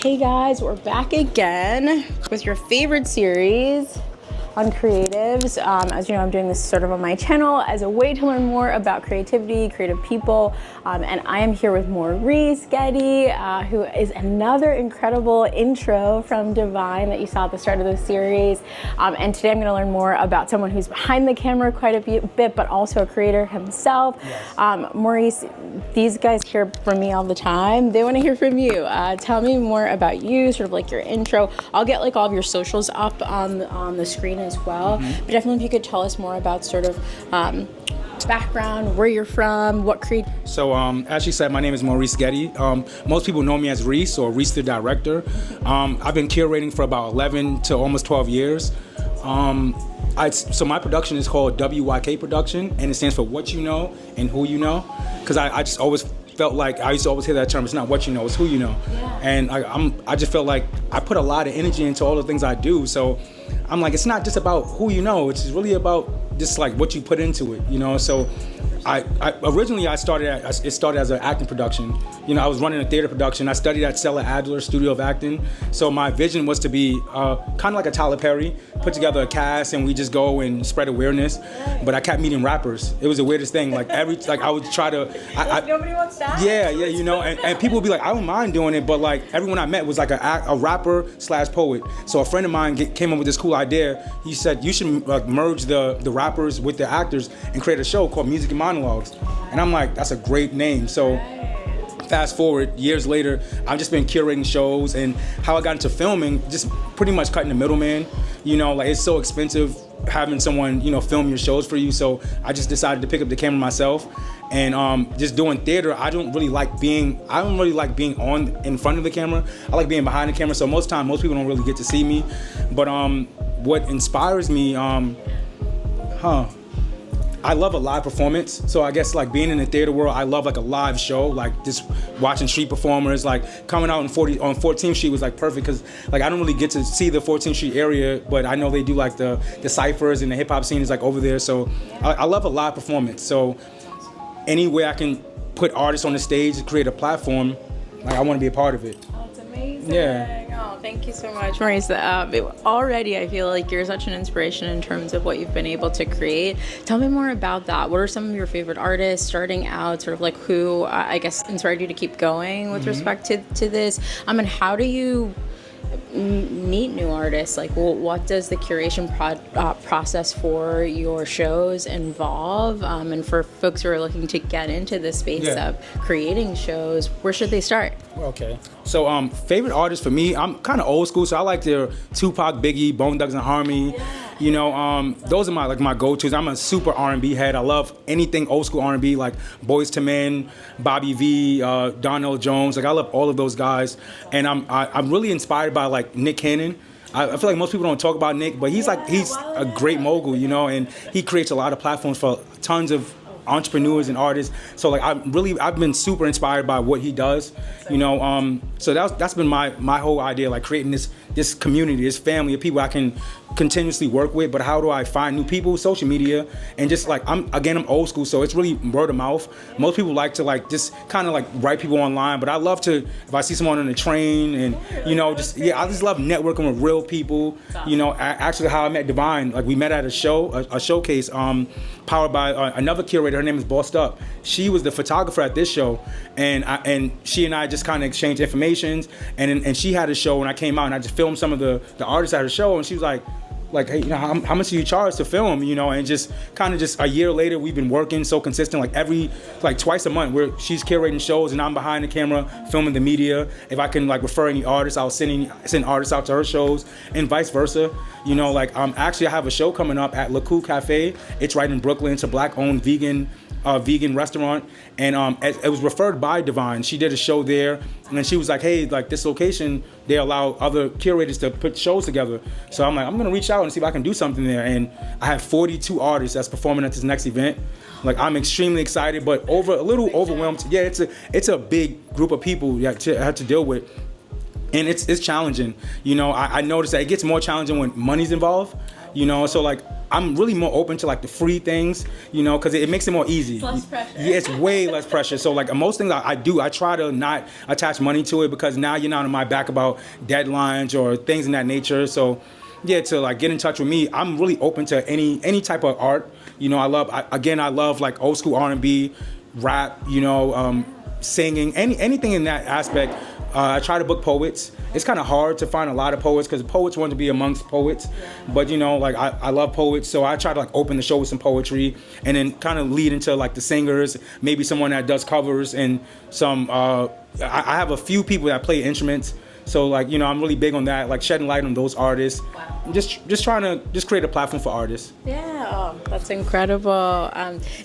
Hey guys, we're back again with your favorite series on creatives. As you know, I'm doing this sort of on my channel as a way to learn more about creativity, creative people, and I am here with Maurice Geddie, who is another incredible intro from Divine that you saw at the start of the series. And today I'm going to learn more about someone who's behind the camera quite a bit, but also a creator himself. Yes. Maurice, these guys hear from me all the time. They want to hear from you. Tell me more about you, sort of like your intro. I'll get like all of your socials up on the screen as well, but definitely if you could tell us more about sort of background, where you're from, what creed. So as she said, my name is Maurice Geddie. Most people know me as Reese or Reese the director. I've been curating for about 11 to almost 12 years. So my production is called WYK Production, and it stands for What You Know and Who You Know, because I just always felt like, I used to always hear that term, it's not what you know, it's who you know. Yeah. And I just felt like I put a lot of energy into all the things I do, so I'm like, it's not just about who you know, it's really about just like what you put into it, you know. So originally it started as an acting production. You know, I was running a theater production. I studied at Stella Adler Studio of Acting. So my vision was to be kind of like a Tyler Perry, put together a cast and we just go and spread awareness. But I kept meeting rappers. It was the weirdest thing. Like I would try to. Nobody wants that. Yeah, you know, and people would be like, I don't mind doing it, but like everyone I met was like a rapper / poet. So a friend of mine came up with this cool idea. He said you should like merge the rappers with the actors and create a show called Music and Monologues. And I'm like, that's a great name. So fast forward years later, I've just been curating shows, and how I got into filming, just pretty much cutting the middleman. You know, like it's so expensive having someone, you know, film your shows for you. So I just decided to pick up the camera myself, and just doing theater. I don't really like being on in front of the camera. I like being behind the camera. So most people don't really get to see me. But what inspires me, I love a live performance. So I guess like being in the theater world, I love like a live show, like just watching street performers. Like coming out on 14th Street was like perfect, because like I don't really get to see the 14th Street area, but I know they do like the ciphers, and the hip hop scene is like over there. So I love a live performance. So any way I can put artists on the stage and create a platform, like I want to be a part of it. Oh, it's amazing. Yeah. Oh, thank you so much, Maurice. Already I feel like you're such an inspiration in terms of what you've been able to create. Tell me more about that. What are some of your favorite artists starting out, sort of like who I guess inspired you to keep going with respect to this? And how do you meet new artists? Like, what does the curation process for your shows involve? And for folks who are looking to get into the space of creating shows, where should they start? Okay. So favorite artists for me, I'm kind of old school, so I like their Tupac, Biggie, Bone Thugs and Harmony. You know, those are my go-tos. I'm a super R&B head. I love anything old school R&B, like Boyz II Men, Bobby V, Donnell Jones. Like I love all of those guys, and I'm really inspired by like Nick Cannon. I feel like most people don't talk about Nick, but he's a great mogul, you know, and he creates a lot of platforms for tons of entrepreneurs and artists. So like I've been super inspired by what he does, you know. So that's been my whole idea, like creating this community, this family of people I can continuously work with. But how do I find new people? Social media, and just like I'm old school, so it's really word of mouth. Most people like to like just kind of like write people online, but I love to, if I see someone on the train, and you know, I just love networking with real people. You know, actually how I met Divine, like we met at a showcase powered by another curator. Her name is Bossed Up. She was the photographer at this show, and she and I just kind of exchanged information, and she had a show, and I came out and I just filmed some of the artists at her show, and she was like, hey, you know, how much do you charge to film, you know? And just kind of just a year later, we've been working so consistent, like twice a month, where she's curating shows and I'm behind the camera filming the media. If I can like refer any artists, I'll send artists out to her shows, and vice versa. You know, like actually I have a show coming up at Le Coup Cafe. It's right in Brooklyn. It's a Black-owned vegan restaurant, and it was referred by Divine. She did a show there, and then she was like, hey, like this location, they allow other curators to put shows together. So I'm like, I'm gonna reach out and see if I can do something there. And I have 42 artists that's performing at this next event. Like I'm extremely excited, but a little overwhelmed. Yeah, it's a big group of people that I have to deal with. And it's challenging. You know, I noticed that it gets more challenging when money's involved. You know, so like I'm really more open to like the free things, you know, because it makes it more easy. It's less pressure. Yeah, it's way less pressure. So like most things I do, I try to not attach money to it, because now you're not on my back about deadlines or things in that nature. So yeah, to like get in touch with me, I'm really open to any type of art. You know, I love like old school R&B, rap, you know, singing, anything in that aspect. I try to book poets. It's kind of hard to find a lot of poets, because poets want to be amongst poets. But you know, like I love poets, so I try to like open the show with some poetry, and then kind of lead into like the singers, maybe someone that does covers, and some. I have a few people that play instruments. So like, you know, I'm really big on that, like shedding light on those artists. Wow. Just trying to create a platform for artists. Yeah, oh, that's incredible.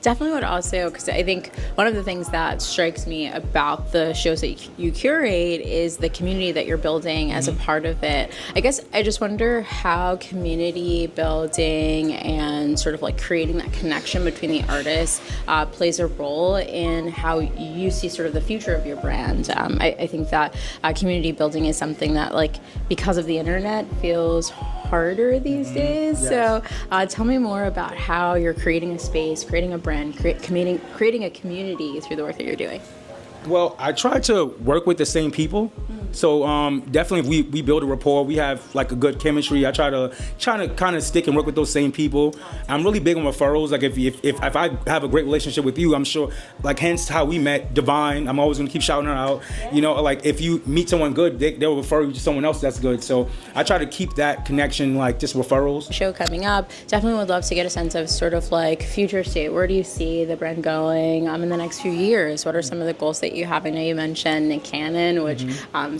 Definitely would also, because I think one of the things that strikes me about the shows that you curate is the community that you're building as a part of it. I guess I just wonder how community building and sort of like creating that connection between the artists plays a role in how you see sort of the future of your brand. I think that community building is something that, like, because of the internet, feels harder these days. Yes. So tell me more about how you're creating a space, creating a brand, creating a community through the work that you're doing. Well, I try to work with the same people. So definitely we build a rapport. We have like a good chemistry. I try to kind of stick and work with those same people. I'm really big on referrals. Like if I have a great relationship with you, I'm sure, like, hence how we met, Divine. I'm always gonna keep shouting her out. You know, like if you meet someone good, they'll refer you to someone else that's good. So I try to keep that connection, like just referrals. Show coming up, definitely would love to get a sense of sort of like future state. Where do you see the brand going in the next few years? What are some of the goals that you have? I know you mentioned Nick Cannon, which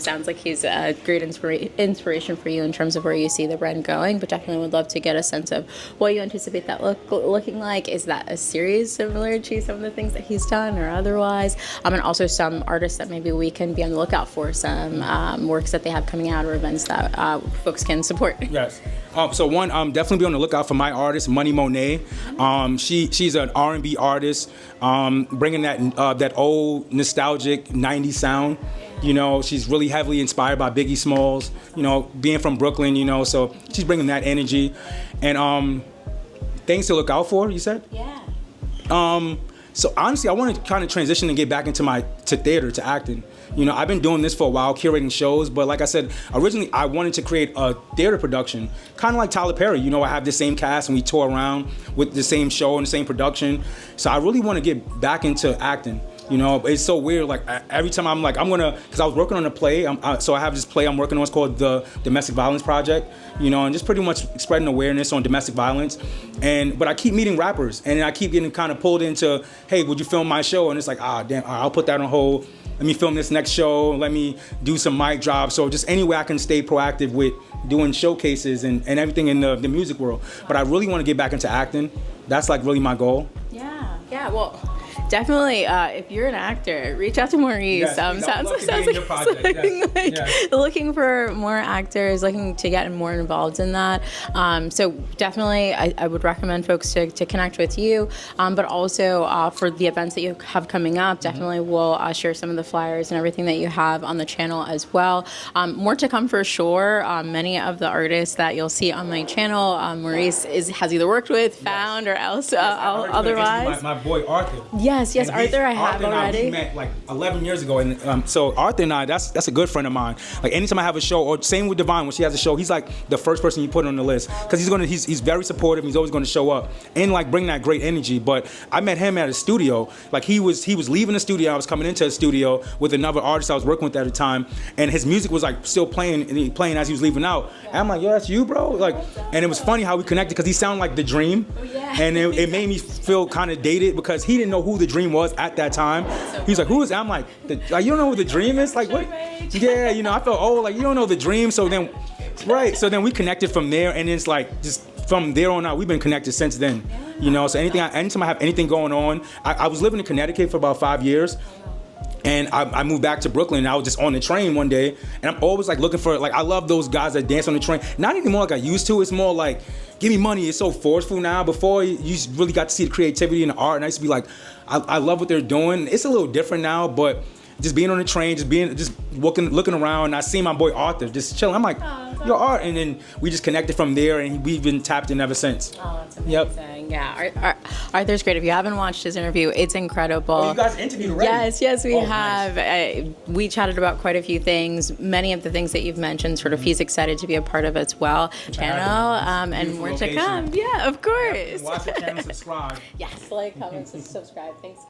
sounds like he's a great inspiration for you in terms of where you see the brand going, but definitely would love to get a sense of what you anticipate that looking like. Is that a series similar to some of the things that he's done or otherwise? And also some artists that maybe we can be on the lookout for, some works that they have coming out or events that folks can support. Yes. So one, definitely be on the lookout for my artist, Money Monet. She's an R&B artist, bringing that old nostalgic 90s sound. You know, she's really heavily inspired by Biggie Smalls, you know, being from Brooklyn, you know, so she's bringing that energy. And things to look out for, you said? Yeah. So honestly, I want to kind of transition and get back into theater, to acting. You know, I've been doing this for a while, curating shows, but like I said, originally I wanted to create a theater production, kind of like Tyler Perry. You know, I have the same cast and we tour around with the same show and the same production. So I really want to get back into acting. You know, it's so weird. Like every time I'm like, because I was working on a play. So I have this play I'm working on. It's called The Domestic Violence Project. You know, and just pretty much spreading awareness on domestic violence. But I keep meeting rappers, and I keep getting kind of pulled into, hey, would you film my show? And it's like, damn, I'll put that on hold. Let me film this next show. Let me do some mic drops. So just any way I can stay proactive with doing showcases and everything in the music world. But I really want to get back into acting. That's like really my goal. Yeah. Well, definitely, if you're an actor, reach out to Maurice. Yes, sounds like looking for more actors, looking to get more involved in that. So definitely, I would recommend folks to connect with you, but also for the events that you have coming up, definitely we'll share some of the flyers and everything that you have on the channel as well. More to come for sure. Many of the artists that you'll see on my channel, Maurice has either worked with, found, or else otherwise. My boy Arthur. Yes, Arthur, I have already. We met like 11 years ago, and so Arthur and I, that's a good friend of mine. Like anytime I have a show, or same with Divine when she has a show, he's like the first person you put on the list, because he's very supportive. He's always going to show up and like bring that great energy. But I met him at a studio. Like he was leaving the studio. I was coming into a studio with another artist I was working with at the time, and his music was like still playing as he was leaving out. And I'm like, yo, that's you, bro. Like, and it was funny how we connected, because he sounded like The Dream, and it made me feel kind of dated, because he didn't know who The Dream was at that time. He's like, who is that? I'm like, you don't know who The Dream is? Like, what? Yeah, you know, I felt old, like, you don't know The Dream. So then we connected from there, and it's like, just from there on out, we've been connected since then. You know, so anytime I have anything going on, I was living in Connecticut for about 5 years. And I moved back to Brooklyn, and I was just on the train one day, and I'm always like looking for, like, I love those guys that dance on the train. Not anymore like I used to. It's more like, give me money. It's so forceful now. Before, you really got to see the creativity and the art, and I used to be like, I love what they're doing. It's a little different now, but just being on the train, just looking around. And I see my boy Arthur just chilling. I'm like, yo, Art, and then we just connected from there, and we've been tapped in ever since. Oh, that's amazing. Yeah, Arthur's great. If you haven't watched his interview, it's incredible. Oh, you guys interviewed already? Yes, we have. Nice. We chatted about quite a few things. Many of the things that you've mentioned, sort of, he's excited to be a part of as well. Channel, and more to come. Yeah, of course. Watch the channel, subscribe. Yes, like, comment, subscribe. Thanks.